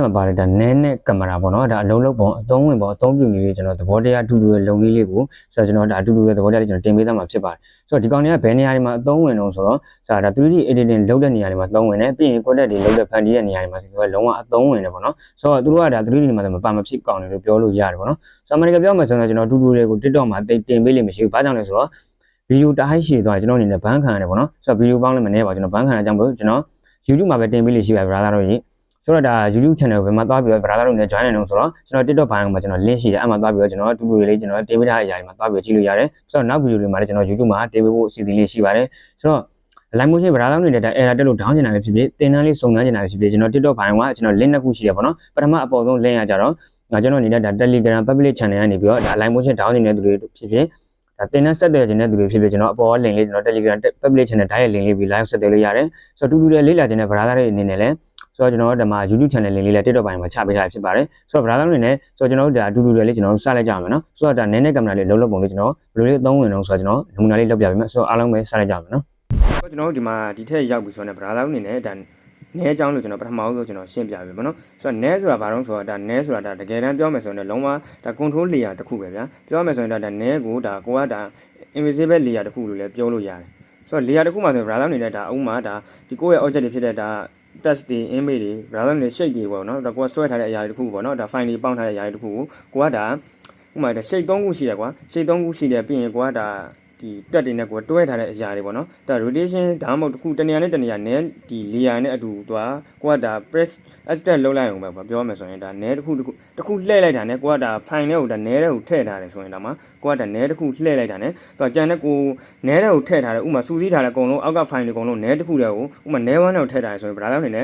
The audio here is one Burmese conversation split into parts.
မှာပါတယ်ဒါနဲနဲ့ကင်မရာပေါ့နော်ဒါအလုံးလုံးပုံအသုံးဝင်ပုံအသုံးပြုနေလေးကျွန်တော်သဘောတရားအတူတူရဲ့လုံလေးလေးကိုဆိုတော့ကျွန်တော်ဒါအတူတူရဲ့သဘောတရားလေးကျွန်တော်တင်ပေးသားမှာဖြစ်ပါတယ်ဆိုတော့ဒီကောင်တွေကဘယ်နေရာတွေမှာအသုံးဝင်တော့ဆိုတော့ဒါ 3D editing လုပ်တဲ့နေရာတွေမှာသုံးဝင်တယ်ပြီးရင် content တွေလုပ်တဲ့ဖန်တီးတဲ့နေရာတွေမှာဆိုတော့လုံးဝအသုံးဝင်တယ်ပေါ့နော်ဆိုတော့သူတို့ကဒါ 3D တွေမှာမပါမဖြစ်ကောင်းတယ်လို့ပြောလို့ရတယ်ပေါ့နော်ဆိုတော့အမေရိကန်ပြောမယ်ဆိုတော့ကျွန်တော်အတူတူတွေကို TikTok မှာတင်ပေးလို့မရှိဘူးဘာကြောင့်လဲဆိုတော့ဗီဒီယိုတအားရှည်သွားကျွန်တော်အနေနဲ့ဘန်းခံရတယ်ပေါ့နော်ဆိုတော့ဗီဒီယိုပေါင်းလည်းမနေပါကျွန်တော်ဘန်းခံရကြောင်းကျွန်တော် YouTube မှာပဲတင်ပေးလို့ရှိပါ brother တို့ကြီးဆိုတော့ဒါ YouTube channel ကိုဘယ်မှာသွားပြီးတော့ brother တို့နဲ့ join နိုင်အောင်ဆိုတော့ကျွန်တော် TikTok ဘိုင်းမှာကျွန်တော် link ရှိတယ်အဲ့မှာသွားပြီးတော့ကျွန်တော်တူတူလေးကျွန်တော်တင်ပေးထားတဲ့အရာတွေမှာသွားပြီးကြည့်လို့ရတယ်ဆိုတော့နောက် video တွေမှာလည်းကျွန်တော် YouTube မှာတင်ပေးဖို့အစီအစဉ်လေးရှိပါတယ်ဆိုတော့ live motion brother တို့နဲ့ error တက်လို့ down နေတာပဲဖြစ်ဖြစ်တင်တန်းလေးစုံစမ်းနေတာပဲဖြစ်ဖြစ်ကျွန်တော် TikTok ဘိုင်းမှာကျွန်တော် link နှစ်ခုရှိတယ်ပေါ့နော်ပထမအပေါ်ဆုံး link ရကြတော့ကျွန်တော်နေတဲ့ဒါ Telegram public channel ကနေပြီးတော့ဒါ live motion down နေတဲ့သူတွေဖြစ်ဖြစ်ဒါတင်တန်းဆက်သွယ်ခြင်းတဲ့သူတွေဖြစ်ဖြစ်ကျွန်တော်အပေါ် link လေးကျွန်တော် Telegram public channel တိုင်းရဲ့ link လေးပြီး live ဆက်သွယ်လို့ရတယ်ဆိုတော့တူတူလေးလေးလာခြင်းတဲ့ brother တွေအနေနဲ့လည်းဆိုတော့ကျွန်တော်တို့ဒီမှာ YouTube channel လေးလည်း TikTok ပိုင်းမှာချပေးထားဖြစ်ပါတယ်ဆိုတော့ brother တွေနဲ့ဆိုတော့ကျွန်တော်တို့ဒါအတူတူလေးကျွန်တော်တို့စလိုက်ကြအောင်မယ်နော်ဆိုတော့ဒါနည်းနည်းကင်မရာလေးလုံးလုံးပုံလေးကျွန်တော်ဘယ်လိုလေးအသုံးဝင်တော့ဆိုတော့ကျွန်တော်နမူနာလေးလောက်ပြပေးမယ်ဆိုတော့အားလုံးပဲစလိုက်ကြအောင်မယ်နော်ဆိုတော့ကျွန်တော်တို့ဒီမှာဒီထက်ရောက်ပြီဆိုတော့ brother အနေနဲ့ဒါနဲအကြောင်းလို့ကျွန်တော်ပထမဆုံးကျွန်တော်ရှင်းပြပေးမယ်နော်ဆိုတော့နဲဆိုတာဘာလို့ဆိုတော့ဒါနဲဆိုတာဒါတကယ်တမ်းပြောမယ်ဆိုရင်လုံးဝဒါ control layer တစ်ခုပဲဗျာပြောမယ်ဆိုရင်ဒါနဲကိုဒါကိုကဒါ invisible layer တစ်ခုလို့လည်းပြောလို့ရတယ်ဆိုတော့ layer တစ်ခုမှာဆိုရင် brother အနေနဲ့ဒါဥမာဒါဒီကိုယ့်ရဲ့ object တွေဖြစ်တဲ့ဒါ test တွေ image တွေ browser နဲ့ shape တွေပေါ့နော်ဒါကိုကဆွဲထားတဲ့အရာတွေတစ်ခုပေါ့နော်ဒါ file တွေပေါင်းထားတဲ့အရာတွေတစ်ခုကိုကဒါဥမာဒါ shape 3ခုရှိတယ်ကွာ shape 3ခုရှိတယ်ပြီးရင်ကိုကဒါဒီတက်တွေနဲ့ကိုတွဲထားတဲ့အရာတွေပေါ့နော်ဒါ rotation ဒါမှမဟုတ်တစ်ခုတနေရာနဲ့တနေရာနဲ့ဒီ layer နဲ့အတူသွားကိုကဒါ press extend လုပ်လိုက်အောင်ပဲပြောမယ်ဆိုရင်ဒါနဲတစ်ခုလှည့်လိုက်တာနဲ့ကိုကဒါ file နဲ့ကိုဒါနဲတဲ့ကိုထည့်ထားတယ်ဆိုရင်ဒါမှကိုကဒါနဲတစ်ခုလှည့်လိုက်တာနဲ့ဆိုတော့ကြံတဲ့ကိုနဲတဲ့ကိုထည့်ထားတယ်ဥမာစူးစီးထားတဲ့အကုန်လုံးအောက်က file တွေအကုန်လုံးနဲတစ်ခုတည်းကိုဥမာနဲ1နဲ့ကိုထည့်ထားတယ်ဆိုရင် browser အနေနဲ့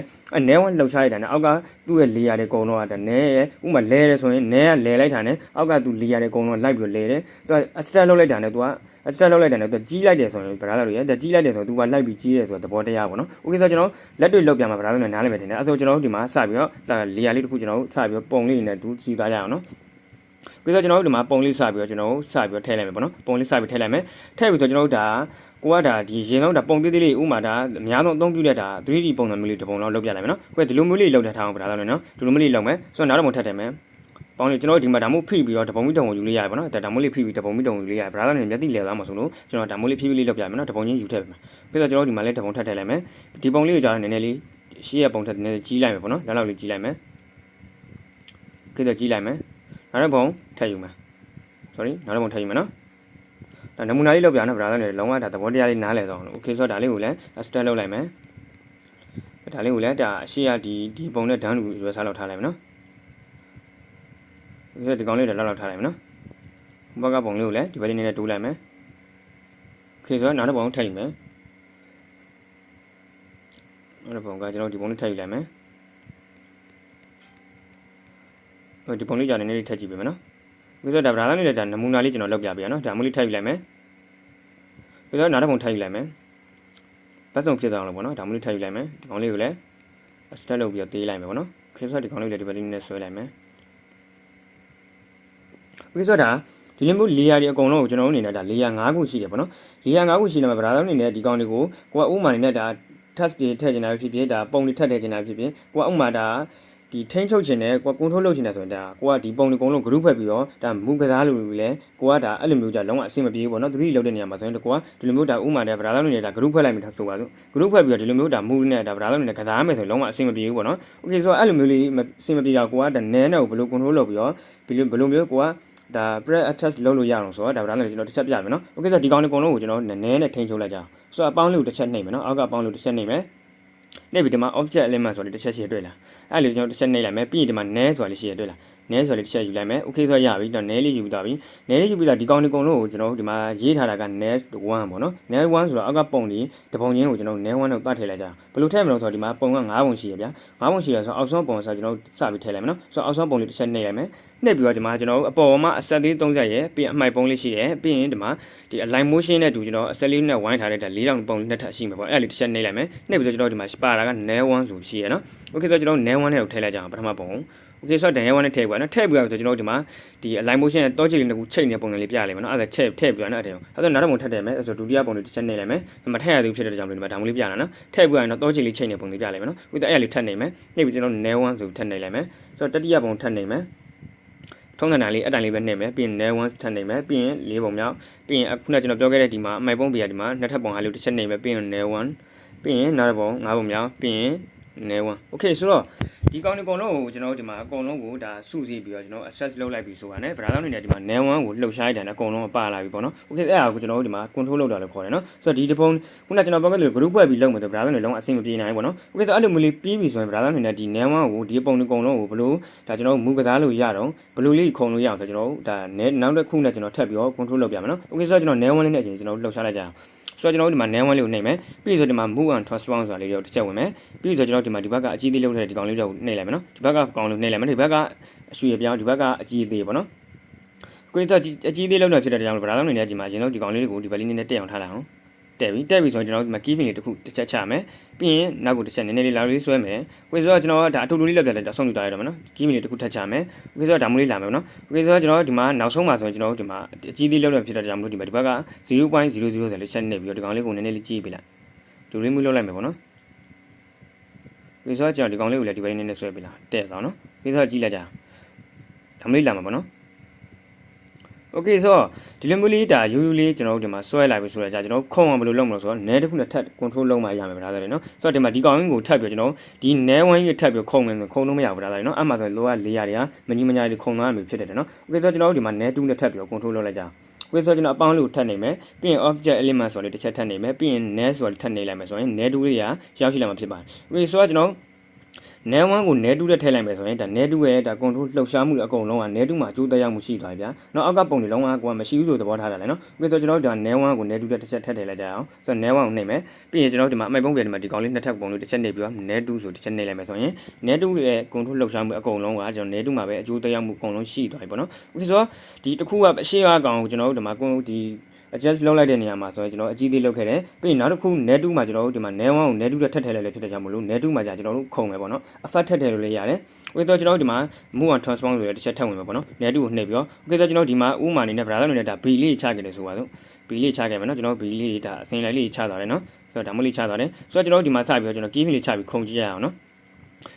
နဲ1လှုပ်ရှားလိုက်တာနဲ့အောက်ကသူ့ရဲ့ layer တွေအကုန်လုံးကဒါနဲရဲ့ဥမာလဲတယ်ဆိုရင်နဲကလဲလိုက်တာနဲ့အောက်ကသူ layer တွေအကုန်လုံးလိုက်ပြီးလဲတယ်သူက extend လုပ်လိုက်တာနဲ့သူကextend လုပ်လိုက်တယ်နဲ့သူကြီးလိုက်တယ်ဆိုရင် browser တွေဒါကြီးလိုက်တယ်ဆိုတော့သူကလိုက်ပြီးကြီးတယ်ဆိုတော့သဘောတရားပေါ့နော် okay ဆိုတော့ကျွန်တော်လက်တွေ့လောက်ပြမှာ browser နဲ့နားလည်မယ်ထင်တယ်အဲဆိုကျွန်တော်တို့ဒီမှာစပြီးတော့ layer လေးတစ်ခုကျွန်တော်တို့စပြီးတော့ပုံလေးနဲ့တူစီသွားကြအောင်နော်ပြီးတော့ကျွန်တော်တို့ဒီမှာပုံလေးစပြီးတော့ကျွန်တော်တို့စပြီးတော့ထည့်လိုက်မယ်ပေါ့နော်ပုံလေးစပြီးထည့်လိုက်မယ်ထည့်ပြီးတော့ကျွန်တော်တို့ဒါကိုကဒါဒီရင်တော့ဒါပုံသေးသေးလေးဥမာဒါအများဆုံးအသုံးပြုတဲ့ဒါ 3D ပုံစံမျိုးလေးတစ်ပုံလောက်လုပ်ပြလိုက်မယ်နော်ကိုကဒီလိုမျိုးလေးလောက်ထားအောင် browser နဲ့နော်ဒီလိုမျိုးလေးလောက်မယ်ဆိုတော့နောက်တော့ပုံထပ်တယ်မယ်ပေါင်းလေကျွန်တော်ဒီမှာဒါမို့ဖိပြီးတော့တပုံမိတုံကိုယူလေးရတယ်ပေါ့နော်ဒါမို့လေးဖိပြီးတပုံမိတုံယူလေးရတယ် browser နဲ့မျက်တိလဲသွားမှာဆိုလို့ကျွန်တော်ဒါမို့လေးဖိပြီးလေးလောက်ပြရမယ်နော်တပုံချင်းယူထည့်ပါမယ်ပြီးတော့ကျွန်တော်ဒီမှာလည်းတပုံထပ်ထည့်လိုက်မယ်ဒီပုံလေးကိုကျွန်တော်နည်းနည်းလေးရှေ့ရပုံထက်နည်းနည်းကြီးလိုက်မယ်ပေါ့နော်လောက်လေးကြီးလိုက်မယ်ကြည့်တော့ကြီးလိုက်မယ်နောက်တော့ပုံထည့်ယူမယ် sorry နောက်တော့ပုံထည့်ယူမယ်နော်ဒါနမူနာလေးလောက်ပြနော် browser နဲ့လုံးဝဒါသဘောတရားလေးနားလည်သွားအောင်လို့ okay ဆိုတော့ဒါလေးကိုလည်း extend လုပ်လိုက်မယ်ဒါလေးကိုလည်းဒါရှေ့ရဒီပုံနဲ့ဒန်းလူရွယ်စားလောက်ထားလိုက်မယ်နော်ဒီကောင်လေးတော့လောက်ထားလိုက်မယ်နော်ဘက်ကပုံလေးကိုလည်းဒီဘက်လေးနည်းနည်းတိုးလိုက်မယ် okay ဆိုတော့နောက်တော့ပုံထည့်ယူမယ်နောက်တော့ပုံကကျွန်တော်ဒီပုံလေးထည့်ယူလိုက်မယ်ဒီပုံလေးကြာနေနေလေးထည့်ကြည့်ပေးမယ်နော်ပြီးတော့ဒါ browser နဲ့ဒါနမူနာလေးကျွန်တော်လောက်ပြပေးရနော်ဒါမျိုးလေးထည့်ယူလိုက်မယ်ပြီးတော့နောက်တော့ပုံထည့်ယူလိုက်မယ်ပတ်စုံဖြစ်သွားအောင်လို့ပေါ့နော်ဒါမျိုးလေးထည့်ယူလိုက်မယ်ဒီကောင်လေးကိုလည်း extend လုပ်ပြီးတော့သေးလိုက်မယ်ပေါ့နော်ခေဆိုတော့ဒီကောင်လေးလည်းဒီဘက်လေးနဲ့ဆွဲလိုက်မယ်ပြီးတော့ဒါဒီလိုမျိုး layer တွေအကုန်လုံးကိုကျွန်တော်တို့အနေနဲ့ဒါ layer 5ခုရှိတယ်ပေါ့နော် layer 5ခုရှိနေမှာ browser အနေနဲ့ဒီကောင်တွေကိုကိုကဥမာနေနဲ့ဒါ task တွေထည့်ချင်တာဖြစ်ဖြစ်ဒါပုံတွေထည့်ချင်တာဖြစ်ဖြစ်ကိုကဥမာဒါဒီထိန်းချုပ်ချင်တယ်ကိုက control လုပ်ချင်တယ်ဆိုရင်ဒါကိုကဒီပုံတွေအကုန်လုံး group ဖွဲ့ပြီးတော့ဒါမူကစားလို့လေကိုကဒါအဲ့လိုမျိုးじゃလုံးဝအဆင်မပြေဘူးပေါ့နော်3D လောက်တဲ့နေရာမှာဆိုရင်ကိုကဒီလိုမျိုးဒါဥမာတဲ့ browser နဲ့ဒါ group ဖွဲ့လိုက်မှဆိုပါစို့ group ဖွဲ့ပြီးတော့ဒီလိုမျိုးဒါ move နဲ့ဒါ browser နဲ့ကစားမယ်ဆိုရင်လုံးဝအဆင်မပြေဘူးပေါ့နော် okay ဆိုတော့အဲ့လိုမျိုးလေးအဆင်မပြေတော့ကိုကဒါနဲနဲ့ကိုဘယ်လို control လုပ်ပြီးတော့ဘယ်လိုမျိုးကိုကဒါ press attach လုပ်လို့ရအောင်ဆိုတော့ဒါ browser နဲ့ကျွန်တော်တစ်ချက်ပြမယ်နော် okay ဆိုတော့ဒီကောင်တွေအကုန်လုံးကိုကျွန်တော်နဲနဲ့ထိန်းချုပ်လိုက်ကြအောင်ဆိုတော့အပေါင်းလေးကိုတစ်ချက်နှိပ်မယ်နော်အောက်ကအပေါင်းလေးကိုတစ်ချက်နှိပ်မယ်နှိပ်ပြီးဒီမှာ object element ဆိုတော့တစ်ချက်ရှိရတွေ့လားအဲ့လိုကျွန်တော်တစ်ချက်နှိပ်လိုက်မယ်ပြီးရင်ဒီမှာနဲဆိုတာလေးရှိရတွေ့လားနဲဆိုတော့တစ်ချက်ယူလိုက်မယ် okay ဆိုတော့ရပြီတော့နဲလေးယူပြီးသွားပြီနဲလေးယူပြီးတော့ဒီကောင်တွေအကုန်လုံးကိုကျွန်တော်ဒီမှာရေးထားတာက net 1ပေါ့နော် net 1ဆိုတော့အောက်ကပုံလေးတပုံချင်းကိုကျွန်တော် net 1တော့တတ်ထည့်လိုက်ကြအောင်ဘယ်လိုထည့်မလို့ဆိုတော့ဒီမှာပုံက9ပုံရှိရဗျာ9ပုံရှိရဆိုတော့အောက်ဆုံးပုံဆိုတော့ကျွန်တော်စပြီးထည့်လိုက်မယ်နော်ဆိုတော့အောက်ဆုံးပုံလေးတစ်ချက်နှိပ်လိုက်မယ်နှိပ်ပြီးတော့ဒီမှာကျွန်တော်အပေါ်မှာအဆက်သေး30ရဲ့ပြီးအမှိုက်ပုံးလေးရှိတယ်ပြီးရင်ဒီမှာဒီ align motion နဲ့တူကျွန်တော်အဆက်လေးနဲ့ဝိုင်းထားတဲ့ဒါ4000ပုံနှစ်ထပ်ရှိမှာပေါ့အဲ့ဒါလေးတစ်ချက်နှိပ်လိုက်မယ်နှိပ်ပြီးတော့ကျွန်တော်ဒီမှာပါတာက net 1ဆိုရှိရနော် okay ဆိုတော့ကျွန်တော် net 1နဲ့ကိုထည့်လိုက်ကြအောင်ပထမပုံ okay ဆိုတော့တန်ရဲ1နဲ့ထည့်ပြီးနော်ထည့်ပြီးတော့ကျွန်တော်ဒီမှာဒီ align motion နဲ့တောချီလေးတစ်ခုချိန်နေတဲ့ပုံစံလေးပြလိုက်မယ်နော်အဲ့ဒါထည့်ပြီးတော့နော်အဲ့ဒါနောက်တစ်ပုံထပ်တယ်မယ်အဲ့ဆိုဒုတိယပုံလေးတစ်ချက်နေလိုက်မယ်မထည့်ရသေးဘူးဖြစ်တဲ့ကြောင့်ဒီမှာဒါမျိုးလေးပြတာနော်ထည့်ပြီးတော့နော်တောချီလေးချိန်နေပုံလေးပြလိုက်မယ်နော်ဥဒအဲ့ရလေးထပ်နေမယ်နှိပ်ပြီးကျွန်တော် nail 1ဆိုထပ်နေလိုက်မယ်ဆိုတော့တတိယပုံထပ်နေမယ်ထုံးစံတိုင်းလေးအတိုင်းလေးပဲနှိပ်မယ်ပြီးရင် nail 1ထပ်နေမယ်ပြီးရင်၄ပုံမြောက်ပြီးရင်ခုနကကျွန်တော်ပြောခဲ့တဲ့ဒီမှာအမိုက်ပုံပြရဒီမှာနှစ်ထပ်ပုံဟာလေးတစ်ချက်နေမယ်ပြီးရင် nail 1ပြီးရင်နောက်တစ်ပုံ၅ပုံမြောက်ပြီးရင် nail 1 okay ဆိုတော့ဒီကောင်ဒီအကုန်လုံးကိုကျွန်တော်ဒီမှာအကုန်လုံးကိုဒါစုစည်းပြီးတော့ကျွန်တော် access လုပ်လိုက်ပြီဆိုတာနဲ့ဗရာသောင်းနေနဲ့ဒီမှာ nail 1ကိုလှုပ်ရှားရတဲ့အကုန်လုံးပါလာပြီပေါ့နော် okay အဲ့ဒါကိုကျွန်တော်ဒီမှာ control လုပ်တာလို့ခေါ်တယ်နော်ဆိုတော့ဒီတပုံခုနကကျွန်တော်ပြောခဲ့လို့ group ဖွဲ့ပြီးလုပ်မယ်ဆိုဗရာသောင်းနေလုံးအဆင်မပြေနိုင်ဘူးပေါ့နော် okay ဆိုအဲ့လိုမျိုးလေးပြီးပြီဆိုရင်ဗရာသောင်းနေနဲ့ဒီ nail 1ကိုဒီပုံဒီအကုန်လုံးကိုဘလို့ဒါကျွန်တော်မူကစားလို့ရတော့ဘလို့လေးခုံလို့ရအောင်ဆိုကျွန်တော်ဒါနောက်တစ်ခုနဲ့ကျွန်တော်ထပ်ပြီးတော့ control လုပ်ပြမယ်နော် okay ဆိုတော့ကျွန်တော် nail 1လေးနဲ့အချိန်ကျွန်တော်လှုပ်ရှားလိုက်ကြအောင်ဆိုတော့ကျွန်တော်တို့ဒီမှာ nail 1လေးကိုနှိပ်မယ်ပြီးဆိုဒီမှာ move and transform ဆိုတာလေးတွေတစ်ချက်ဝင်မယ်ပြီးဆိုကျွန်တော်ဒီမှာဒီဘက်ကအကြီးသေးလုပ်တဲ့ဒီကောင်လေးတွေကိုနှိပ်လိုက်မယ်နော်ဒီဘက်ကကောင်လေးနှိပ်လိုက်မယ်ဒီဘက်ကအရွှေပြောင်းဒီဘက်ကအကြီးသေးပေါ့နော်ကိုယ်တော့အကြီးသေးလုပ်နေဖြစ်တဲ့ကြောင့်ဗရာသောင်းနေနဲ့ဒီမှာရင်တော့ဒီကောင်လေးတွေကိုဒီဘက်လေးနဲ့တက်အောင်ထားလိုက်အောင်တက်ပြီဆိုရင်ကျွန်တော်ဒီမှာ key pin လေးတစ်ခုတစ်ချက်ချမယ်ပြီးရင်နောက်ကိုတစ်ချက်နည်းနည်းလေးလာလေးဆွဲမယ်ကိုယ်ဆိုတော့ကျွန်တော်ဒါအတူတူလေးလောက်ပြလိုက်တော့ဆုံးယူသွားရတော့မယ်နော် key pin လေးတစ်ခုထပ်ချမယ်ကိုယ်ဆိုတော့ဒါမျိုးလေးလာမယ်နော်ကိုယ်ဆိုတော့ကျွန်တော်ဒီမှာနောက်ဆုံးမှာဆိုရင်ကျွန်တော်ဒီမှာအကြီးသေးလောက်နေဖြစ်တဲ့ကြောင့်မလို့ဒီမှာဒီဘက်က 0.00 ဆိုလေးချက်နေပြီးတော့ဒီကောင်လေးကိုနည်းနည်းလေးကြည့်ပေးလိုက်ဒီလေးမျိုးလောက်လိုက်မယ်ပေါ့နော်ကိုယ်ဆိုတော့ကျွန်တော်ဒီကောင်လေးကိုလည်းဒီဘက်နည်းနည်းဆွဲပေးလိုက်တဲ့သွားနော်ကိုယ်ဆိုတော့ကြည့်လိုက်ကြဒါမျိုးလေးလာမှာပေါ့နော်okay ဆိုတော့ဒီလိုမျိုးလေးဒါယူလေးကျွန်တော်တို့ဒီမှာဆွဲလိုက်ပြီဆိုတော့ကျွန်တော်ခုံအောင်ဘယ်လိုလုပ်မလို့ဆိုတော့ nail တစ်ခုနဲ့ထပ် control လုပ်မှရမယ်ဗျာဒါလည်းနော်ဆိုတော့ဒီမှာဒီကောင်ကိုထပ်ပြီးကျွန်တော်ဒီ nail 1ကြီးထပ်ပြီးခုံမယ်ဆိုခုံလို့မရဘူးဗျာဒါလည်းနော်အဲ့မှာဆိုရင် low က400တွေကမကြီးမညာတွေခုံသွားမှဖြစ်တယ်နော် okay ဆိုတော့ကျွန်တော်တို့ဒီမှာ nail 2နဲ့ထပ်ပြီး control လုပ်လိုက်ကြokay ဆိုတော့ကျွန်တော်အပေါင်းလေးကိုထပ်နေမယ်ပြီးရင် object element ဆိုတော့တစ်ချက်ထပ်နေမယ်ပြီးရင် nail ဆိုတော့ထပ်နေလိုက်မယ်ဆိုရင် nail 2လေးကရောက်ရှိလာမှာဖြစ်ပါတယ် okay ဆိုတော့ကျွန်တော် nail 1ကို nail 2နဲ့ထည့်လိုက်မယ်ဆိုရင်ဒါ nail 2ရဲ့ဒါ control လှုပ်ရှားမှုအကုန်လုံးက nail 2မှာအကျိုးသက်ရောက်မှုရှိသွားပြီဗျာ။နောက်အောက်ကပုံတွေလုံးဝကိုကမရှိဘူးဆိုသဘောထားတာလေနော်။ပြီးတော့ကျွန်တော်တို့ဒါ nail 1ကို nail 2နဲ့တစ်ချက်ထည့်ထည့်လိုက်ကြအောင်။ဆိုတော့ nail 1ကိုနှိပ်မယ်။ပြီးရင်ကျွန်တော်တို့ဒီမှာအမိုက်ပုံပြဒီမှာဒီကောင်လေးနှစ်ထပ်ပုံလေးတစ်ချက်နှိပ်ပြီးတော့ nail 2ဆိုတစ်ချက်နှိပ်လိုက်မယ်ဆိုရင် nail 2ရဲ့ control လှုပ်ရှားမှုအကုန်လုံးကကျွန်တော် nail 2မှာပဲအကျိုးသက်ရောက်မှုအကုန်လုံးရှိသွားပြီပေါ့နော်။ပြီးဆိုတော့ဒီတစ်ခုကအရှိအကောင်ကိုကျွန်တော်တို့ဒီမှာဒီadjust လုပ်လိုက်တဲ့နေရာမှာဆိုရင်ကျွန်တော်အကြီးသေးလုပ်ခဲ့တယ်ပြီးရင်နောက်တစ်ခု nail 2မှာကျွန်တော်တို့ဒီမှာ nail 1ကို nail 2နဲ့ထပ်ထည့်လိုက်လေဖြစ်တဲ့ကြောင့်မလို့ nail 2မှာကြာကျွန်တော်တို့ခုံမယ်ပေါ့နော် effect ထည့်ထည့်လို့လည်းရတယ်okay တော့ကျွန်တော်တို့ဒီမှာ move and transform ဆိုရတဲ့တစ်ချက်ထပ်ဝင်မယ်ပေါ့နော် nail 2ကိုနှိပ်ပြီးတော့ okay တော့ကျွန်တော်ဒီမှာဥမာအနေနဲ့ browser အနေနဲ့ဒါ b လေးချခဲ့တယ်ဆိုပါစို့ b လေးချခဲ့မယ်နော်ကျွန်တော် b လေးဒါအစင်လိုက်လေးချသွားတယ်နော်ဆိုတော့ဒါမှလေးချသွားတယ်ဆိုတော့ကျွန်တော်ဒီမှာစပြီးတော့ကျွန်တော် key pin လေးချပြီးခုံကြည့်ရအောင်နော်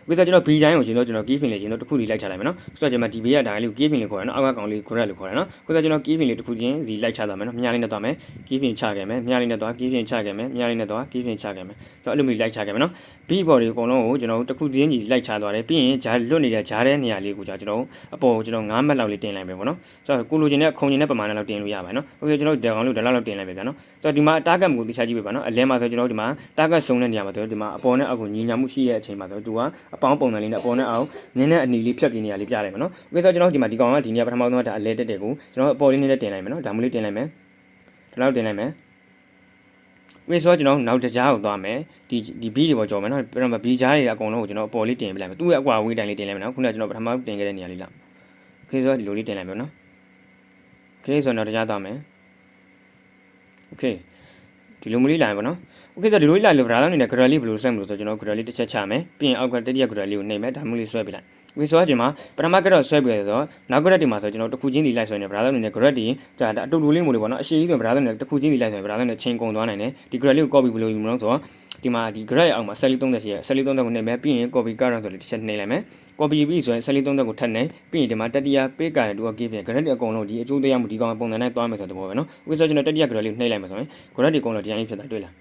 okay ဆိုတော့ကျွန်တော် B တိုင်းကိုရှင်တော့ကျွန်တော် key pin လေးရှင်တော့တစ်ခုလေးလိုက်ချလိုက်မယ်နော်ဆိုတော့ကျွန်တော်ဒီဘေးကဒါလေးကို key pin လေးခေါ်ရနော်အောက်ကကောင်လေး correct လို့ခေါ်ရနော်ဆိုတော့ကျွန်တော် key pin လေးတစ်ခုချင်းစီလိုက်ချသွားမယ်နော်မြားလေးနဲ့သွားမယ် key pin ချခဲ့မယ်မြားလေးနဲ့သွား key pin ချခဲ့မယ်မြားလေးနဲ့သွား key pin ချခဲ့မယ်ဆိုတော့အဲ့လိုမျိုးလိုက်ချခဲ့မယ်နော် B board တွေအကုန်လုံးကိုကျွန်တော်တစ်ခုချင်းစီလိုက်ချသွားတယ်ပြီးရင်ဂျာလွတ်နေတဲ့ဂျားတဲ့နေရာလေးကိုကျွန်တော်အပေါ်ကိုကျွန်တော်9မှတ်လောက်လေးတင်လိုက်မယ်ပေါ့နော်ဆိုတော့ကိုလိုချင်တဲ့ခုံချင်တဲ့ပမာဏလောက်တင်လို့ရပါတယ်နော် okay ကျွန်တော်ဒီကောင်လေးဒါလောက်တင်လိုက်ပဲဗျာနော်ဆိုတော့ဒီမှာ target ကိုသိချကြည့်ပေးပါနော်အလဲမှာဆိုကျွန်တော်ဒီမှာ target စုံတဲ့နေရာမှာဆိုဒီမှာအပေါ်နဲ့အောက်ကိုညီညာမှုရှိတဲ့အချိန်မှာဆိုသူကအပေါင်းပုံစံလေးနဲ့အပေါ်နဲ့အောက်နင်းတဲ့အနီလေးဖြတ်ပြီးနေရာလေးပြလိုက်မယ်နော် okay ဆိုတော့ကျွန်တော်ဒီမှာဒီကောင်ကဒီနေရာပထမဆုံးကဒါအလဲတက်တဲ့ကိုကျွန်တော်အပေါ်လေးနဲ့တင်လိုက်မယ်နော်ဒါမှမဟုတ်တင်လိုက်မယ်ဒါလောက်တင်လိုက်မယ်okay ဆိုတော့ကျွန်တော်နောက်တကြားကိုသွားမယ်ဒီ B တွေပေါ်ကြော်မယ်နော်ပြီးတော့ B ကြားတွေအကုန်လုံးကိုကျွန်တော်အပေါ်လေးတင်ပြလိုက်မယ်သူ့ရဲ့အကွာဝေးတိုင်းလေးတင်လိုက်မယ်နော်ခုနကကျွန်တော်ပထမတင်ခဲ့တဲ့နေရာလေးလောက် okay ဆိုတော့ဒီလိုလေးတင်လိုက်မယ်နော် okay ဆိုတော့နောက်တကြားသွားမယ် okay ဒီလိုမျိုးလေးလာမယ်ပေါ့နော် okay ဆိုတော့ဒီလိုလေးလာလို့ဗရာအနေနဲ့ grid လေးဘယ်လိုဆက်မလို့ဆိုတော့ကျွန်တော် grid လေးတစ်ချက်ချမယ်ပြီးရင်အောက်ကတတိယ grid လေးကိုနှိပ်မယ်ဒါမျိုးလေးဆွဲပေးလိုက်ဒီဆိုတော့ဒီမှာပထမကတော့ဆွဲပြီးရဆိုတော့နောက် grid ဒီမှာဆိုကျွန်တော်တစ်ခုချင်းဒီလိုက်ဆွဲနေဗရာအနေနဲ့ grid ဒီဒါအတူတူလေးမျိုးလေးပေါ့နော်အရှိကြီးဆိုဗရာအနေနဲ့တစ်ခုချင်းဒီလိုက်ဆွဲဗရာအနေနဲ့ချိန်ကုန်သွားနိုင်တယ်ဒီ grid လေးကို copy ဘယ်လိုယူမလို့ဆိုတော့ဒီမှာဒီ grid ရဲ့အောက်မှာဆက်လေး30ရှိရဆက်လေး30ကိုနှိပ်မယ်ပြီးရင် copy current ဆိုလို့တစ်ချက်နှိပ်လိုက်မယ် copy ပြီးဆိုရင်ဆက်လေး30ကိုထပ်နှိပ်ပြီးရင်ဒီမှာတတိယ page ကလည်းသူက give ပြန် grid အကုန်လုံးဒီအကျိုးတရားမှုဒီကောင်ပုံစံနဲ့သွားမယ်ဆိုတဲ့ဘောပဲနော်ဥပမာကျွန်တော်တတိယ grid လေးကိုနှိပ်လိုက်မယ်ဆိုရင် grid ဒီအကုန်လုံးဒီတိုင်းဖြစ်တာတွေ့လ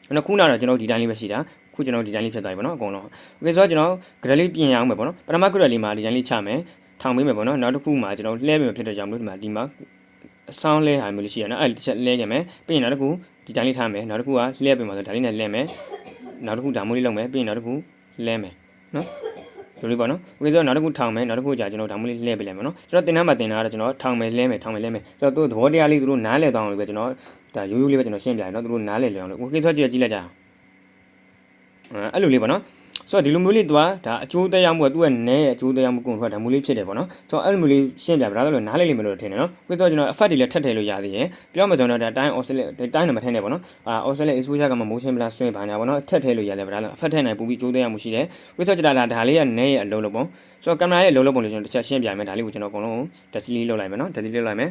ားအဲ့ခုနကတော့ကျွန်တော်ဒီတိုင်းလေးပဲရှိတာခုကျွန်တော်ဒီတိုင်းလေးဖြစ်သွားပြီပေါ့နော်အကုန်လုံး okay ဆိုတော့ကျွန်တော် grid လေးပြင်ရအောင်မယ်ပေါ့နော်ပထမ grid လေးမှာဒီတိုင်းလေးချမယ်ထောင်ပေးမယ်ပေါ့နော်နောက်တစ်ခုမှာကျွန်တော်လှဲပေးမယ်ဖြစ်တဲ့ကြောင့်မလို့ဒီမှာအဆောင်လဲဟာမျိုးလေးရှိရနော်အဲ့တစ်ချက်လဲခဲ့မယ်ပြီးရင်နောက်တစ်ခုဒီတိုင်းလေးထားမယ်နောက်တစ်ခုကလှဲပေးမှာဆိုဒါလေးနဲ့လဲမယ်နောက်တစ်ခုဒါမျိုးလေးလုပ်မယ်ပြီးရင်နောက်တစ်ခုလဲမယ်နော်ဒီလိုပေါ့နော် okay ဆိုတော့နောက်တစ်ခုထောင်မယ်နောက်တစ်ခုကြာကျွန်တော်ဒါမျိုးလေးလှဲပေးလိုက်မယ်နော်ကျွန်တော်တင်ထားမှာတင်ထားတာကျွန်တော်ထောင်မယ်လဲမယ်ထောင်မယ်လဲမယ်ဆိုတော့သူသဘောတရားလေးသူတို့နားလဲသွားအောင်လို့ပဲကျွန်တော်ဒါရိုးရိုးလေးပဲကျွန်တော်ရှင်းပြတယ်နော်သူတို့နားလဲလဲအောင်လို့ okay ဆိုတော့ကြည့်လိုက်ကြအောင်အဲ့လိုလေးပေါ့နော် ဆိုတော့ဒီလိုမျိုးလေးသွားဒါအကျိုးတရားမှုကသူကနဲရဲ့အကျိုးတရားမှုကုန်ထွက်ဒါမျိုးလေးဖြစ်တယ်ပေါ့နော်ဆိုတော့အဲ့လိုမျိုးလေးရှင်းပြပါဒါဆိုလို့နားလည်လိမ့်မယ်လို့ထင်တယ်နော်ပြီးတော့ကျွန်တော် effect တွေလည်းထပ်ထည့်လို့ရသေးတယ်ပြောမှကျွန်တော်ဒါတိုင်း oscillate တိုင်းနံပါတ်ထည့်နေပေါ့နော်oscillate exposure ကမှ motion blur swing ဘာညာပေါ့နော်ထပ်ထည့်လို့ရတယ်ဗျာ effect ထည့်နိုင်ပူပြီးအကျိုးတရားမှုရှိတယ်ပြီးတော့ကျွန်တော်ဒါလေးကနဲရဲ့အလုံးလုံးပေါ့ဆိုတော့ကင်မရာရဲ့အလုံးလုံးပုံလေးကျွန်တော်တစ်ချက်ရှင်းပြမယ်ဒါလေးကိုကျွန်တော်အကုန်လုံး delete လုပ်လိုက်မယ်နော် delete လုပ်လိုက်မယ်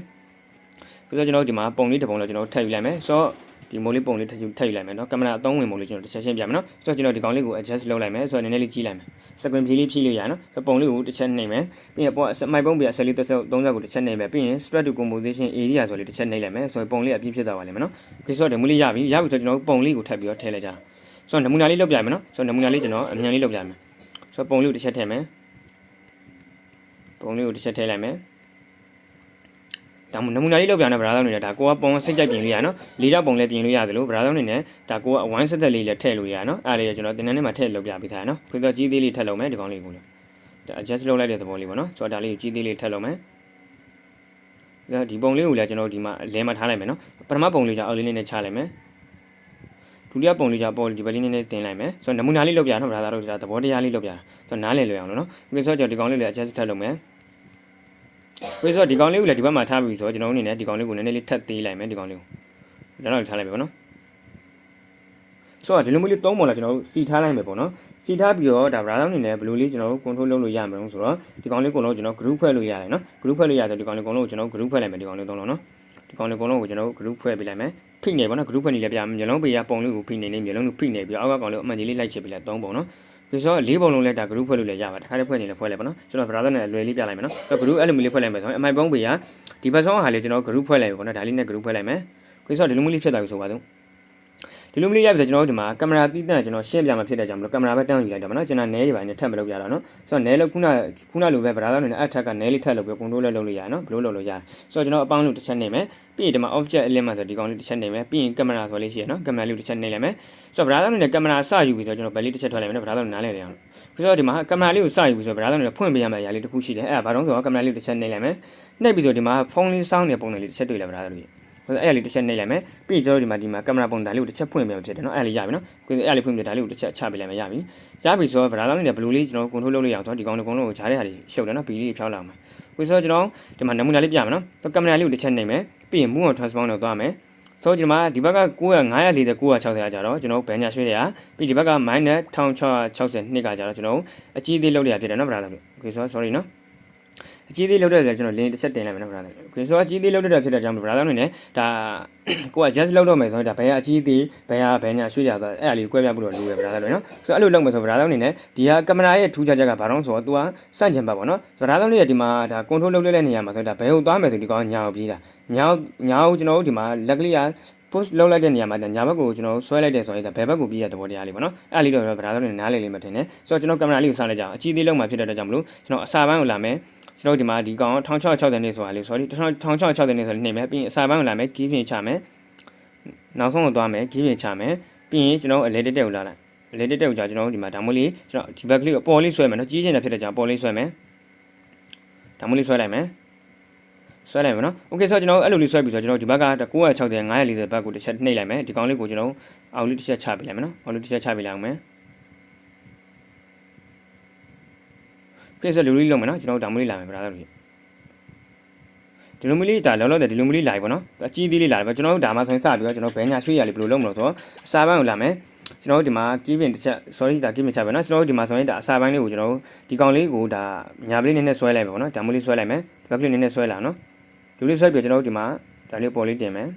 ပြီးတော့ကျွန်တော်ဒီမှာပုံလေးတစ်ပုံလောက်ကျွန်တော်ထည့်ယူလိုက်မယ်ဆိုတော့ဒီမိုးလေးပုံလေးထည့်ယူလိုက်မယ်နော်ကင်မရာအသုံးဝင်ပုံလေးကျွန်တော်တစ်ချက်ရှင်းပြမယ်နော်ဆိုတော့ကျွန်တော်ဒီကောင်လေးကို adjust လုပ်လိုက်မယ်ဆိုတော့နည်းနည်းလေးကြီးလိုက်မယ် screen ဖြည့်လေးဖြည့်လို့ရနော်ဆိုတော့ပုံလေးကိုတစ်ချက်နှိပ်မယ်ပြီးရင်ပုံမိုက်ပုံပြဆက်လေး30ကိုတစ်ချက်နှိပ်မယ်ပြီးရင် stress to composition area ဆိုလေးတစ်ချက်နှိပ်လိုက်မယ်ဆိုတော့ပုံလေးအပြည့်ဖြစ်သွားပါလိမ့်မယ်နော်ဒီဆိုတော့ဒီမိုးလေးရပြီဆိုတော့ကျွန်တော်ပုံလေးကိုထပ်ပြီးတော့ထည့်လိုက်ကြဆိုတော့နမူနာလေးလုပ်ပြမယ်နော်ဆိုတော့နမူနာလေးကျွန်တော်အမြန်လေးလုပ်ပြမယ်ဆိုတော့ပုံလေးကိုတစ်ချက်ထည့်မယ်ပုံလေးကိုတစ်ချက်ထည့်လိုက်မယ်ဒါမှနမူနာလေးလောက်ပြန်တဲ့ဗရာသောင်းနေနဲ့ဒါကိုကပုံစိတ်ကြိုက်ပြင်လို့ရနော်၄တောက်ပုံလည်းပြင်လို့ရတယ်လို့ဗရာသောင်းနေနဲ့ဒါကိုကအဝိုင်းဆက်သက်လေးလည်းထည့်လို့ရနော်အဲ့ဒါလေးကျွန်တော်တင်တန်းထဲမှာထည့်လုပ်ပြပေးထားရနော်ပြီးတော့ကြီးသေးလေးထည့်လုပ်မယ်ဒီကောင်လေးကိုဒါ adjust လုပ်လိုက်တဲ့သဘောလေးပေါ့နော်ဆိုတော့ဒါလေးကြီးသေးလေးထည့်လုပ်မယ်ဒီပုံလေးကိုလည်းကျွန်တော်ဒီမှာလဲမှာထားလိုက်မယ်နော်ပထမပုံလေးကြောင့်အောက်လေးနဲ့ချလိုက်မယ်ဒုတိယပုံလေးကြောင့်ပေါ်ဒီဘက်လေးနဲ့တင်လိုက်မယ်ဆိုတော့နမူနာလေးလုပ်ပြနော်ဗရာသောင်းတို့ဒါသဘောတရားလေးလုပ်ပြတာဆိုတော့နားလည်လွယ်အောင်လို့နော်ပြီးဆိုတော့ဒီကောင်လေးလည်း adjust ထည့်လုပ်မယ်ပြီးတော့ဒီကောင်လေးကိုလည်းဒီဘက်မှာထားပြီးဆိုတော့ကျွန်တော်အနေနဲ့ဒီကောင်လေးကိုနည်းနည်းလေးထပ်သေးလိုက်မယ်ဒီကောင်လေးကိုလည်းထားလိုက်ပြီပေါ့နော်ဆိုတော့ဒီလိုမျိုးလေးသုံးပုံလာကျွန်တော်တို့စီထားလိုက်မယ်ပေါ့နော်စီထားပြီးတော့ဒါ browser အနေနဲ့ဘယ်လိုလေးကျွန်တော်တို့ control လုပ်လို့ရမှာလဲဆိုတော့ဒီကောင်လေးကိုလုံးကျွန်တော် group ဖွဲ့လို့ရတယ်နော် group ဖွဲ့လို့ရတယ်ဒီကောင်လေးကိုလုံးကျွန်တော် group ဖွဲ့လိုက်မယ်ဒီကောင်လေးသုံးလုံးနော်ဒီကောင်လေးကိုလုံးကိုကျွန်တော် group ဖွဲ့ပေးလိုက်မယ်ဖိနေပေါ့နော် group ဖွဲ့နေလည်းပြမျိုးလုံးပေးရပုံလေးကိုဖိနေနေမျိုးလုံးကိုဖိနေပြီးအောက်ကကောင်လေးအမှန်ကြီးလေးလိုက်ချစ်ပေးလိုက်သုံးပုံနော်ဒီဆို၄ပုံလုံးလဲဒါ group ဖွဲ့လို့လည်းရပါတခါတည်းဖွဲ့နေလည်းဖွဲ့လိုက်ပါနော်ကျွန်တော် browser နဲ့လွယ်လေးပြလိုက်မယ်နော်ဆိုတော့ group အဲ့လိုမျိုးလေးဖွဲ့လိုက်မယ်ဆိုရင်အမိုက်ပုံးပေးရဒီဘက်ဆောင်ဟာလေကျွန်တော် group ဖွဲ့လိုက်ပြီပေါ့နော်ဒါလေးနဲ့ group ဖွဲ့လိုက်မယ်ဆိုတော့ဒီလိုမျိုးလေးဖြစ်သွားပြီဆိုပါတော့ဒီလိုမျိုးလေးရပြီဆိုကျွန်တော်တို့ဒီမှာကင်မရာတီးတန့်ကျွန်တော်ရှင်းပြမှာဖြစ်တဲ့ကြောင့်မလို့ကင်မရာပဲတန်းယူလိုက်တော့မနော်ကျွန်တော်နဲတွေပါနေထပ်မလုပ်ရတော့နော်ဆိုတော့နဲလို့ခုနလိုပဲဗရာသောင်းနေနဲ့အထက်ကနဲလေးထပ်လုပ်ပြီး control လုပ်လို့ရနော်ဘယ်လိုလုပ်လို့ရဆိုတော့ကျွန်တော်အပေါင်းလို့တစ်ချက်နေမယ်ပြီးရင်ဒီမှာ object element ဆိုဒီကောင်လေးတစ်ချက်နေမယ်ပြီးရင်ကင်မရာဆိုလေးရှိရနော်ကင်မရာလေးတစ်ချက်နေလိုက်မယ်ဆိုတော့ဗရာသောင်းနေနဲ့ကင်မရာစယူပြီးဆိုကျွန်တော်ဘယ်လေးတစ်ချက်ထွက်လိုက်မယ်နော်ဗရာသောင်းနားလဲရအောင်ဆိုတော့ဒီမှာကင်မရာလေးကိုစယူပြီးဆိုဗရာသောင်းနေဖွင့်ပေးရမယ့်အရာလေးတစ်ခုရှိတယ်အဲ့ဒါဘာလို့ဆိုတော့ကင်မရာလေးတစ်ချက်နေလိုက်မယ်နှိပ်ပြီးဆိုဒီမှာဖုန်းလေးစောင်းနေပုံစံလေးတစ်ချက်တွေ့လိုက်ဗရာသောင်းလေးအဲ့လေးတစ်ချက်နှိပ်လိုက်မယ်ပြီးကျွန်တော်ဒီမှာကင်မရာပုံစံလေးကိုတစ်ချက်ဖွင့်ပေးမှဖြစ်တယ်နော်အဲ့လေးရပြီနော်အဲ့လေးဖွင့်ပြီးဒါလေးကိုတစ်ချက်ချပေးလိုက်မှရပြီရပြီဆိုတော့ဗရာလောင်းနေတဲ့ဘလူးလေးကျွန်တော် control လုပ်လို့ရအောင်ဆိုတော့ဒီကောင်လေးကိုဂျားတဲ့ဟာတွေရှုပ်တယ်နော်ဘီလေးဖြောင်းလာမှာပြီးဆိုတော့ကျွန်တော်ဒီမှာနမူနာလေးပြမယ်နော်ကင်မရာလေးကိုတစ်ချက်နှိပ်မယ်ပြီးရင် move on transform တော့သွားမယ်ဆိုတော့ဒီမှာဒီဘက်က940 960ကြတော့ကျွန်တော်ဘယ်ညာရွှေ့ရပြီးဒီဘက်က -1660 ကကြတော့ကျွန်တော်အကြီးသေးလုပ်ရဖြစ်တယ်နော်ဗရာလောင်းokay so sorry နော်အကြီးသေးလောက်တဲ့ကျွန်တော်လင်းတစ်ချက်တင်လိုက်မယ်နော်ဗရာ။ခွေဆိုအကြီးသေးလောက်တဲ့ဖြစ်တဲ့ကြောင့်ဗရာသားအနေနဲ့ဒါကိုက just လောက်တော့မယ်ဆိုရင်ဒါဘယ်ကအကြီးသေးဘယ်ကဘယ်ညာရွှေ့ရသွားအဲ့အလေးကိုကွဲပြားဖို့တော့လိုရဗရာသားလို့နော်။ဆိုတော့အဲ့လိုလုပ်မယ်ဆိုဗရာသားအနေနဲ့ဒီဟာကင်မရာရဲ့ထူးခြားချက်ကဘာလို့ဆိုတော့ तू ကစန့်ကျင်ဘက်ပေါ့နော်။ဗရာသားလေးရဲ့ဒီမှာဒါ control လုပ်လိုက်တဲ့နေရာမှာဆိုဒါဘယ်ကိုသွားမယ်ဆိုဒီကောင်ညာကိုပြေးတာ။ညာကိုကျွန်တော်တို့ဒီမှာလက်ကလေးက push လောက်လိုက်တဲ့နေရာမှာညာဘက်ကိုကျွန်တော်ဆွဲလိုက်တဲ့ဆိုရင်ဒါဘယ်ဘက်ကိုပြေးရတဲ့ဘောတရားလေးပေါ့နော်။အဲ့လေးတော့ဗရာသားအနေနဲ့နားလည်လိမ့်မယ်ထင်တယ်။ဆိုတော့ကျွန်တော်ကင်မရာလေးကိုစလိုက်ကြအောင်အကြီးသေးလောက်မှဖြစ်တဲ့အတွက်ကြောင့်မလို့ကျွန်တော်အစာပိုင်းကိုလာမယ်ကျွန်တော်ဒီမှာဒီကောင်1660နေဆိုတာလေ sorry 1660နေဆိုနှိမ့်မယ်ပြီးရင်အစာပိုင်းကိုလာမယ်ကီးပြင်ချမယ်နောက်ဆုံးကိုသွားမယ်ကီးပြင်ချမယ်ပြီးရင်ကျွန်တော်အလဲတက်တက်ကိုလာလိုက်အလဲတက်တက်ကိုကြာကျွန်တော်ဒီမှာဒါမို့လေးကျွန်တော်ဒီဘက်ကလေးကိုပေါ်လေးဆွဲမယ်နော်ကြီးချင်းတယ်ဖြစ်တဲ့ကြောင့်ပေါ်လေးဆွဲမယ်ဒါမို့လေးဆွဲလိုက်မယ်ဆွဲလိုက်မယ်နော် okay ဆိုတော့ကျွန်တော်အဲ့လိုလေးဆွဲပြီးဆိုတော့ကျွန်တော်ဒီဘက်က960 940ဘက်ကိုတစ်ချက်နှိမ့်လိုက်မယ်ဒီကောင်လေးကိုကျွန်တော်အောက်လေးတစ်ချက်ချပေးလိုက်မယ်နော်အောက်လေးတစ်ချက်ချပေးလိုက်အောင်မယ်ကဲဆိုလူလေးလုံးမယ်နော်ကျွန်တော်ဒါမျိုးလေးလာမယ်ဗရာလို့ဒီလိုမျိုးလေးဒါလောလောတဲ့ဒီလိုမျိုးလေးလာပြီပေါ့နော်အကြီးသေးလေးလာတယ်ပေါ့ကျွန်တော်တို့ဒါမှဆိုရင်စပြီးတော့ကျွန်တော်ဘဲညာရွှေ့ရလေးဘယ်လိုလုပ်မလို့ဆိုတော့အစာပိုင်းကိုလာမယ်ကျွန်တော်တို့ဒီမှာကီးပင်တစ်ချက် sorry ဒါကီးပင်ချပဲနော်ကျွန်တော်တို့ဒီမှာဆိုရင်ဒါအစာပိုင်းလေးကိုကျွန်တော်တို့ဒီကောင်လေးကိုဒါညာပလေးနည်းနည်းဆွဲလိုက်မယ်ပေါ့နော်ဒါမျိုးလေးဆွဲလိုက်မယ်ဒီဘက်ကလေးနည်းနည်းဆွဲလာနော်ဒီလေးဆွဲပြီးကျွန်တော်တို့ဒီမှာဒါလေးပေါ်လေးတင်မယ်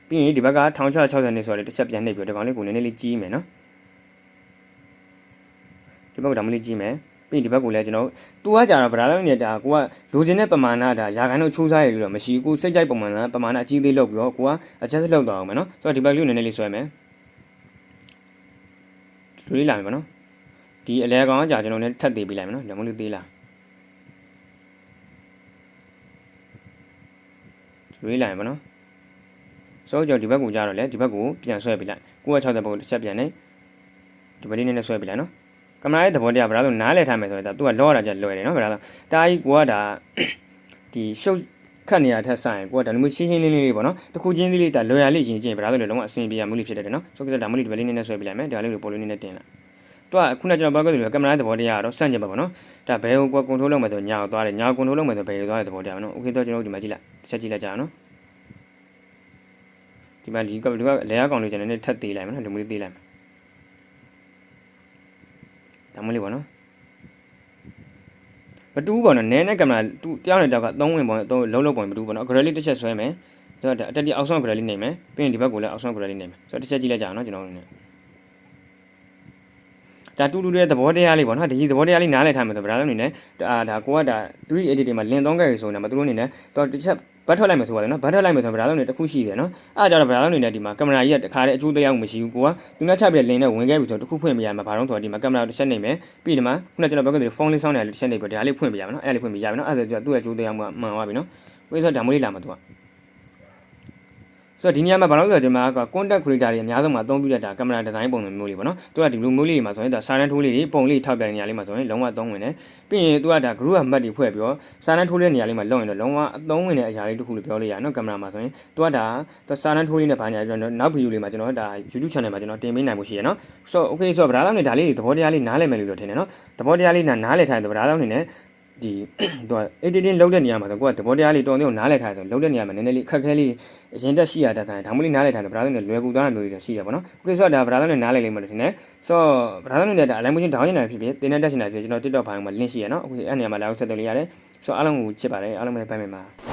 ပြီးရင်ဒီဘက်က1660နေဆိုတော့တစ်ချက်ပြန်နှိပ်ပြီးဒီကောင်လေးကိုနည်းနည်းလေးကြီးမယ်နော်ဒီဘက်ကဒါမျိုးလေးကြီးမယ်ပြီးဒီဘက်ကိုလည်းကျွန်တော်သူကကြာတော့ဗရာလုံးနဲ့ဒါကိုကလိုချင်တဲ့ပမာဏဒါရာခိုင်နှုန်းချိုးစားရလို့တော့မရှိဘူးကိုစိတ်ကြိုက်ပမာဏအကြီးသေးလောက်ပြီးတော့ကိုက adjust လုပ်သွားအောင်မယ်နော်ဆိုတော့ဒီဘက်ကလေးနည်းနည်းလေးဆွဲမယ်လူလေးလာမယ်ပေါ့နော်ဒီအလဲကောင်ကကြာကျွန်တော်လည်းထပ်သေးပေးလိုက်မယ်နော်လက်မလေးသေးလားလူလေးလာမယ်ပေါ့နော်ဆိုတော့ကျွန်တော်ဒီဘက်ကိုကြာတော့လေဒီဘက်ကိုပြန်ဆွဲပေးလိုက်960ဘက်ကိုတစ်ချက်ပြန်နေဒီဘက်လေးနည်းနည်းဆွဲပေးလိုက်နော်ကင်မရာရဲ့သဘောတရားဗရာဆိုနားလဲထားမယ်ဆိုရင်ဒါသူကလောရတာကြလွယ်တယ်နော်ဗရာဆိုတာကြီးကိုကဒါဒီရှုပ်ခတ်နေရထက်ဆိုင်ကိုကဒါမျိုးရှင်းရှင်းလင်းလင်းလေးပေါ့နော်တခုချင်းလေးဒါလွယ်ရလေးရင်ချင်းဗရာဆိုလည်းလုံးဝအဆင်ပြေရမှုလေးဖြစ်တယ်နော်ဆိုတော့ဒါမျိုးလေးဒီဘက်လေးနည်းနည်းဆွဲပြလိုက်မယ်ဒါလေးကိုပေါ်လေးနည်းနည်းတင်လိုက် ခုနကျွန်တော်ပြောခဲ့သလိုကင်မရာသဘောတရားကတော့စန့်ကျင်ပါဘောနော်ဒါဘယ်ကိုကွန်ထရိုးလုပ်မယ်ဆိုညာကိုသွားတယ်ညာကိုကွန်ထရိုးလုပ်မယ်ဆိုဘယ်ကိုသွားတဲ့သဘောတရားပါနော်โอเคတော့ကျွန်တော်တို့ဒီမှာကြည့်လိုက်ဆက်ကြည့်လိုက်ကြအောင်နော်ဒီမှာဒီကလဲရကောင်လေးကျွန်တော်နည်းထပ်သေးလိုက်မယ်နော်ဒီမျိုးလေးသေးလိုက်မယ်ဒါမျိုးလေးပေါ့နော်မတူဘူးပေါ့နော်နည်းနဲ့ကင်မရာတူတယောက်နဲ့တယောက်က3ဝင်ပေါ့3လုံးပုံမတူဘူးပေါ့နော် gray လေးတစ်ချက်ဆွဲမယ်ဆိုတော့အတက်ဒီအောက်ဆုံး gray လေးနေမယ်ပြီးရင်ဒီဘက်ကိုလည်းအောက်ဆုံး gray လေးနေမယ်ဆိုတော့တစ်ချက်ကြည့်လိုက်ကြအောင်နော်ကျွန်တော်တို့ဒါတူတဲ့သဘောတရားလေးပေါ့နော်ဒီသဘောတရားလေးနားလည်ထားမယ်ဆိုဗရာလုံးအနေနဲ့ဒါကိုကဒါ 3 edit တွေမှာလင်3ခဲ့ပြီဆိုရင်တော့သူတို့အနေနဲ့တော့တစ်ချက်ဘတ်ထွက်လိုက်မယ်ဆိုပါလေနော်ဘတ်ထွက်လိုက်မယ်ဆိုဗရာလုံးအနေနဲ့တစ်ခုရှိတယ်နော်အဲ့ဒါကြတော့ဗရာလုံးအနေနဲ့ဒီမှာကင်မရာကြီးကတခါတည်းအကျိုးတရားမရှိဘူးကိုကသူနဲ့ချပြတဲ့လင်နဲ့ဝင်ခဲ့ပြီဆိုတော့တစ်ခုဖွင့်ပြရမှာဘာလို့ဆိုတော့ဒီမှာကင်မရာတစ်ချက်နေမယ်ပြီးဒီမှာခုနကျွန်တော်ပြောခဲ့တဲ့ဖုန်းလေးဆောင်းနေတယ်တစ်ချက်နေပြီဒါလေးဖွင့်ပြရမှာနော်အဲ့လေးဖွင့်ပြရပြီနော်အဲ့ဒါဆိုသူ့ရဲ့အကျိုးတရားမှမှန်သွားပြီနော်ဝိဆိုဒါမျိုးလေးလာမှာသူကဆိုတော့ဒီနေရာမှာဘာလို့ဆိုတော့ဒီမှာက content creator တွေအများဆုံးမှာအသုံးပြုတဲ့ဒါကင်မရာဒီဇိုင်းပုံစံမျိုးလေးပေါ့နော်သူကဒီလိုမျိုးလေးတွေမှာဆိုရင်ဒါစာတန်းထိုးလေးတွေပုံလေးထောက်ပြတဲ့နေရာလေးမှာဆိုရင်လုံးဝအသုံးဝင်တယ်ပြီးရင်သူကဒါ group အမှတ်တွေဖွဲ့ပြီးတော့စာတန်းထိုးတဲ့နေရာလေးမှာလုံရင်တော့လုံးဝအသုံးဝင်တဲ့အရာလေးတစ်ခုလို့ပြောလို့ရတယ်နော်ကင်မရာမှာဆိုရင်သူကဒါစာတန်းထိုးလေးနဲ့ဘာညာကျွန်တော်နောက် video လေးမှာကျွန်တော်ဒါ YouTube channel မှာကျွန်တော်တင်ပေးနိုင်မှုရှိရနော်ဆိုတော့ okay ဆိုတော့ဗရာလောက်နေဒါလေးသဘောတရားလေးနားလည်မယ်လို့ထင်တယ်နော်သဘောတရားလေးနားလည်ထားရင်ဗရာလောက်နေနဲ့ဒီသူက editing လုပ်တဲ့နေရာမှာဆိုကိုကသဘောတရားလေးတော်တော်နားလည်ထားဆိုလုပ်တဲ့နေရာမှာနည်းနည်းလေးအခက်အခဲလေးအရင်တက်ရှိရတဲ့တိုင်းဒါမှမဟုတ်နားလည်ထားဆိုဗရာလုံးနဲ့လွယ်ကူသွားတာမျိုးတွေရှိရပါတော့။ Okay ဆိုတော့ဒါဗရာလုံးနဲ့နားလည်လိမ့်မယ်လို့ထင်တယ်။ဆိုတော့ဗရာလုံးနဲ့ဒါ alignment ဒေါင်းနေတာဖြစ်ဖြစ်တင်တဲ့တက်ရှင်တာဖြစ်ကျွန်တော် TikTok ဖိုင်မှာ link ရှိရနော်။ Okay အဲ့နေရာမှာလာအောင်ဆက်သွယ်လေးရတယ်။ဆိုတော့အားလုံးကိုချစ်ပါတယ်အားလုံးပဲပိုင်မယ်ပါ